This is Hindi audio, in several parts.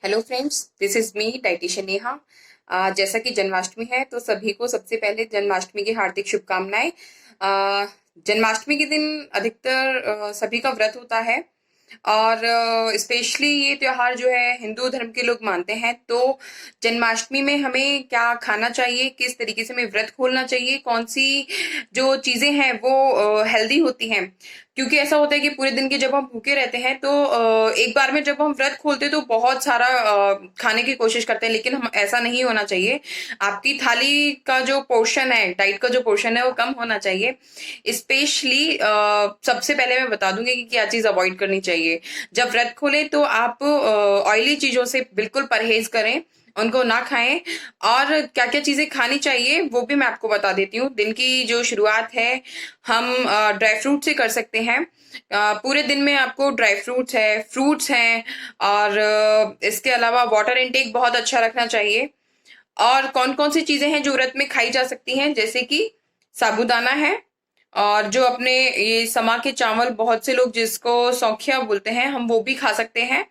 Hello friends, this is me dietitian Neha. जैसा कि जन्माष्टमी है तो सभी को सबसे पहले जन्माष्टमी की हार्दिक शुभकामनाएं। जन्माष्टमी के दिन अधिकतर सभी का व्रत होता है और स्पेशली ये त्योहार जो है हिंदू धर्म के लोग मानते हैं। तो जन्माष्टमी में हमें क्या खाना चाहिए, किस तरीके से हमें व्रत खोलना चाहिए, कौन सी जो चीजें हैं वो हेल्दी होती हैं। क्योंकि ऐसा होता है कि पूरे दिन के जब हम भूखे रहते हैं तो एक बार में जब हम व्रत खोलते हैं तो बहुत सारा खाने की कोशिश करते हैं, लेकिन हम ऐसा नहीं होना चाहिए। आपकी थाली का जो पोर्शन है, डाइट का जो पोर्शन है वो कम होना चाहिए। स्पेशली सबसे पहले मैं बता दूंगी कि क्या चीज अवॉइड करनी चाहिए। जब व्रत खोले तो आप ऑयली चीजों से बिल्कुल परहेज करें, उनको ना खाएं। और क्या क्या चीजें खानी चाहिए वो भी मैं आपको बता देती हूँ। दिन की जो शुरुआत है हम ड्राई फ्रूट से कर सकते हैं। पूरे दिन में आपको ड्राई फ्रूट्स है, फ्रूट्स हैं, और इसके अलावा वाटर इनटेक बहुत अच्छा रखना चाहिए। और कौन कौन सी चीजें हैं जो व्रत में खाई जा सकती हैं, जैसे कि साबूदाना है, और जो अपने ये समा के चावल, बहुत से लोग जिसको सौखिया बोलते हैं, हम वो भी खा सकते हैं।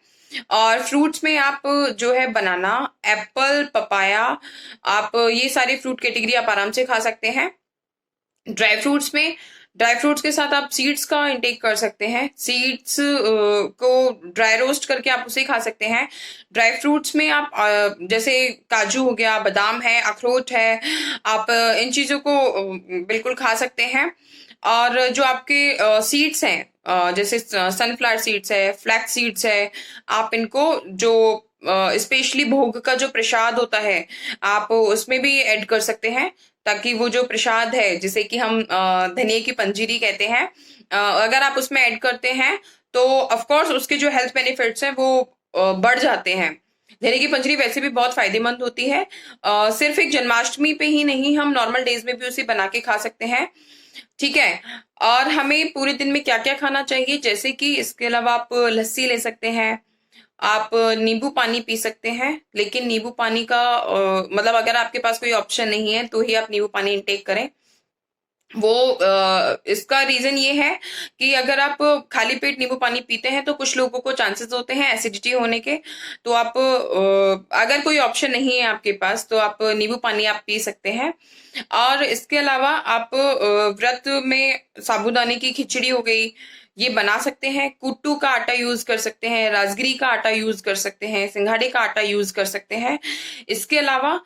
और फ्रूट्स में आप जो है बनाना, एप्पल, पपाया, आप ये सारी फ्रूट कैटेगरी आप आराम से खा सकते हैं। ड्राई फ्रूट्स में, ड्राई फ्रूट्स के साथ आप सीड्स का इंटेक कर सकते हैं। सीड्स को ड्राई रोस्ट करके आप उसे खा सकते हैं। ड्राई फ्रूट्स में आप जैसे काजू हो गया, बादाम है, अखरोट है, आप इन चीजों को बिल्कुल खा सकते हैं। और जो आपके सीड्स हैं, जैसे सनफ्लावर सीड्स है, फ्लैक्स सीड्स है, आप इनको जो स्पेशली भोग का जो प्रसाद होता है आप उसमें भी ऐड कर सकते हैं, ताकि वो जो प्रसाद है जिसे कि हम धनिया की पंजीरी कहते हैं, अगर आप उसमें ऐड करते हैं तो ऑफ कोर्स उसके जो हेल्थ बेनिफिट्स हैं वो बढ़ जाते हैं। धनिया की पंजीरी वैसे भी बहुत फायदेमंद होती है। सिर्फ एक जन्माष्टमी पे ही नहीं, हम नॉर्मल डेज में भी उसे बना के खा सकते हैं। ठीक है। और हमें पूरे दिन में क्या क्या खाना चाहिए, जैसे कि इसके अलावा आप लस्सी ले सकते हैं, आप नींबू पानी पी सकते हैं। लेकिन नींबू पानी का मतलब अगर आपके पास कोई ऑप्शन नहीं है तो ही आप नींबू पानी इंटेक करें। वो इसका रीजन ये है कि अगर आप खाली पेट नींबू पानी पीते हैं तो कुछ लोगों को चांसेस होते हैं एसिडिटी होने के। तो आप अगर कोई ऑप्शन नहीं है आपके पास तो आप नींबू पानी आप पी सकते हैं। और इसके अलावा आप व्रत में साबूदाने की खिचड़ी हो गई, ये बना सकते हैं। कुट्टू का आटा यूज कर सकते हैं, राजगिरी का आटा यूज कर सकते हैं, सिंघाड़े का आटा यूज कर सकते हैं। इसके अलावा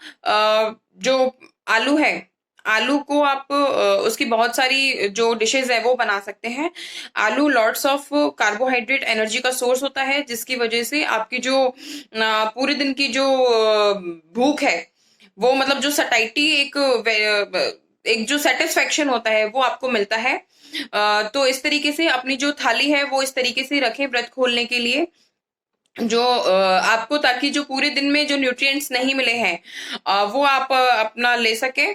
जो आलू है, आलू को आप उसकी बहुत सारी जो डिशेज है वो बना सकते हैं। आलू लॉट्स ऑफ कार्बोहाइड्रेट एनर्जी का सोर्स होता है, जिसकी वजह से आपकी जो पूरे दिन की जो भूख है वो, मतलब जो सटाइटी, एक जो सेटिस्फेक्शन होता है वो आपको मिलता है। तो इस तरीके से अपनी जो थाली है वो इस तरीके से रखें व्रत खोलने के लिए, जो आपको, ताकि जो पूरे दिन में जो न्यूट्रिएंट्स नहीं मिले हैं वो आप अपना ले सके।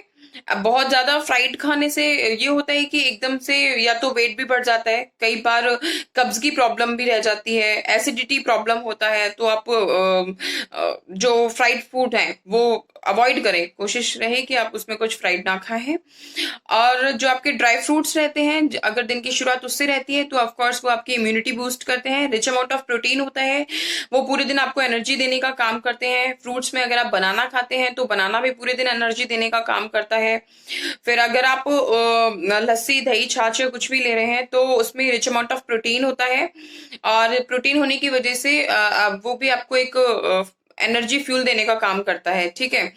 अब बहुत ज्यादा फ्राइड खाने से ये होता है कि एकदम से या तो वेट भी बढ़ जाता है, कई बार कब्ज की प्रॉब्लम भी रह जाती है, एसिडिटी प्रॉब्लम होता है। तो आप जो फ्राइड फूड है वो अवॉइड करें, कोशिश रहे कि आप उसमें कुछ फ्राइड ना खाएं। और जो आपके ड्राई फ्रूट्स रहते हैं, अगर दिन की शुरुआत उससे रहती है तो ऑफ कोर्स वो आपकी इम्यूनिटी बूस्ट करते हैं। रिच अमाउंट ऑफ प्रोटीन होता है, वो पूरे दिन आपको एनर्जी देने का काम करते हैं। फ्रूट्स में अगर आप बनाना खाते हैं तो बनाना भी पूरे दिन एनर्जी देने का काम करता है। फिर अगर आप लस्सी, दही, छाछ या कुछ भी ले रहे हैं तो उसमें रिच अमाउंट ऑफ प्रोटीन होता है, और प्रोटीन होने की वजह से वो भी आपको एक एनर्जी फ्यूल देने का काम करता है। ठीक है।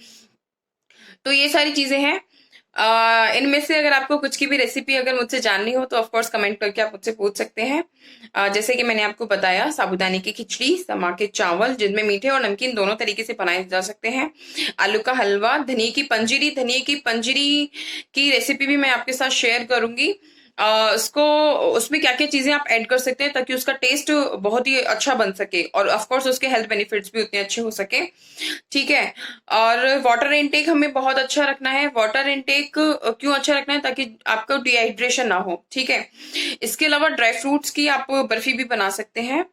तो ये सारी चीजें हैं। इनमें से अगर आपको कुछ की भी रेसिपी अगर मुझसे जाननी हो तो ऑफ कोर्स कमेंट करके आप मुझसे पूछ सकते हैं। जैसे कि मैंने आपको बताया, साबूदाने की खिचड़ी, समा के चावल जिनमें मीठे और नमकीन दोनों तरीके से बनाए जा सकते हैं, आलू का हलवा, धनिया की पंजीरी, धनिया की पंजीरी की रेसिपी भी मैं आपके साथ शेयर करूंगी। उसको, उसमें क्या क्या चीजें आप ऐड कर सकते हैं ताकि उसका टेस्ट बहुत ही अच्छा बन सके, और ऑफ कोर्स उसके हेल्थ बेनिफिट्स भी उतने अच्छे हो सके। ठीक है। और वाटर इनटेक हमें बहुत अच्छा रखना है। वाटर इनटेक क्यों अच्छा रखना है? ताकि आपको डिहाइड्रेशन ना हो। ठीक है। इसके अलावा ड्राई फ्रूट्स की आप बर्फी भी बना सकते हैं।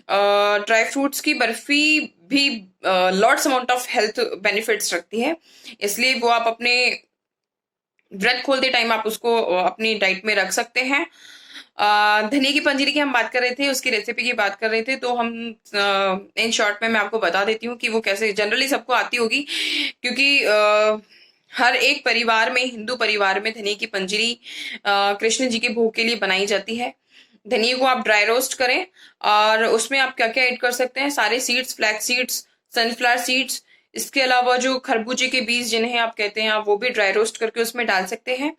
ड्राई फ्रूट्स की बर्फी भी lots amount of health benefits रखती है, इसलिए वो आप अपने व्रत खोलते टाइम आप उसको अपनी डाइट में रख सकते हैं। धनिया की पंजीरी की हम बात कर रहे थे, उसकी रेसिपी की बात कर रहे थे, तो हम इन शॉर्ट में मैं आपको बता देती हूँ कि वो कैसे, जनरली सबको आती होगी, क्योंकि हर एक परिवार में, हिंदू परिवार में धनिया की पंजीरी कृष्ण जी के भोग के लिए बनाई जाती है। धनिया को आप ड्राई रोस्ट करें और उसमें आप क्या क्या ऐड कर सकते हैं, सारे seeds, flax seeds, sunflower seeds, इसके अलावा जो खरबूजे के बीज जिन्हें आप कहते हैं, आप वो भी ड्राई रोस्ट करके उसमें डाल सकते हैं।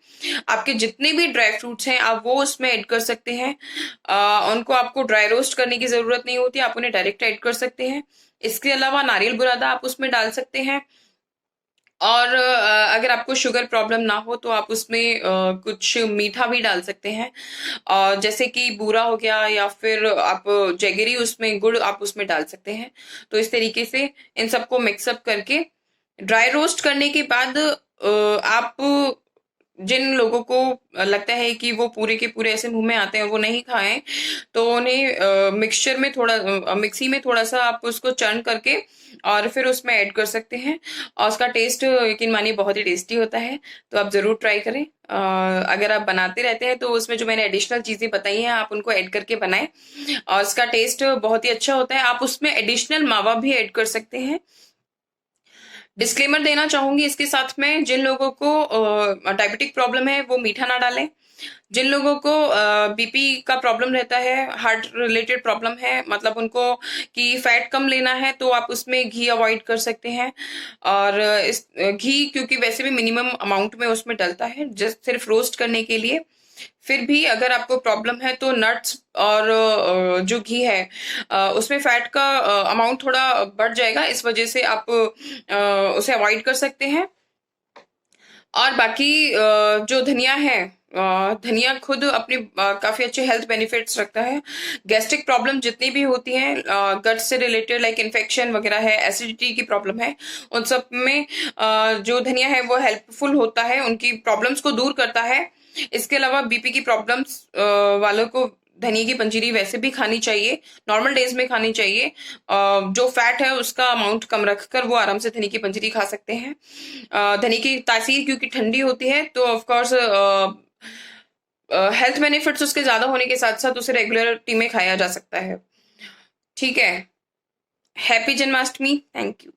आपके जितने भी ड्राई फ्रूट्स हैं आप वो उसमें ऐड कर सकते हैं। उनको आपको ड्राई रोस्ट करने की जरूरत नहीं होती, आप उन्हें डायरेक्ट ऐड कर सकते हैं। इसके अलावा नारियल बुरादा आप उसमें डाल सकते हैं। और अगर आपको शुगर प्रॉब्लम ना हो तो आप उसमें कुछ मीठा भी डाल सकते हैं, और जैसे कि बूरा हो गया, या फिर आप जैगरी, उसमें गुड़ आप उसमें डाल सकते हैं। तो इस तरीके से इन सबको मिक्सअप करके ड्राई रोस्ट करने के बाद आप, जिन लोगों को लगता है कि वो पूरे के पूरे ऐसे मुंह में आते हैं वो नहीं खाएं, तो उन्हें मिक्सचर में थोड़ा, मिक्सी में थोड़ा सा आप उसको चर्न करके और फिर उसमें ऐड कर सकते हैं, और उसका टेस्ट यकीन मानिए बहुत ही टेस्टी होता है। तो आप जरूर ट्राई करें। अगर आप बनाते रहते हैं तो उसमें जो मैंने एडिशनल चीजें बताई हैं आप उनको ऐड करके बनाएं, और उसका टेस्ट बहुत ही अच्छा होता है। आप उसमें एडिशनल मावा भी ऐड कर सकते हैं। डिस्क्लेमर देना चाहूंगी इसके साथ में, जिन लोगों को डायबिटिक प्रॉब्लम है वो मीठा ना डालें। जिन लोगों को बीपी का प्रॉब्लम रहता है, हार्ट रिलेटेड प्रॉब्लम है, मतलब उनको कि फैट कम लेना है, तो आप उसमें घी अवॉइड कर सकते हैं। और इस घी क्योंकि वैसे भी मिनिमम अमाउंट में उसमें डलता है, जस्ट सिर्फ रोस्ट करने के लिए। फिर भी अगर आपको प्रॉब्लम है तो नट्स और जो घी है उसमें फैट का अमाउंट थोड़ा बढ़ जाएगा, इस वजह से आप उसे अवॉइड कर सकते हैं। और बाकी जो धनिया है, धनिया खुद अपनी काफी अच्छे हेल्थ बेनिफिट्स रखता है। गैस्ट्रिक प्रॉब्लम जितनी भी होती हैं, गट से रिलेटेड, लाइक इन्फेक्शन वगैरह है, एसिडिटी की प्रॉब्लम है, उन सब में जो धनिया है वो हेल्पफुल होता है, उनकी प्रॉब्लम्स को दूर करता है। इसके अलावा बीपी की प्रॉब्लम्स वालों को धनिया की पंजीरी वैसे भी खानी चाहिए, नॉर्मल डेज में खानी चाहिए। जो फैट है उसका अमाउंट कम रखकर वो आराम से धनिया की पंजीरी खा सकते हैं। धनिया की तासीर क्योंकि ठंडी होती है, तो ऑफ कोर्स हेल्थ बेनिफिट्स उसके ज्यादा होने के साथ साथ उसे रेगुलरिटी में खाया जा सकता है। ठीक है। हैप्पी जन्माष्टमी। Thank you.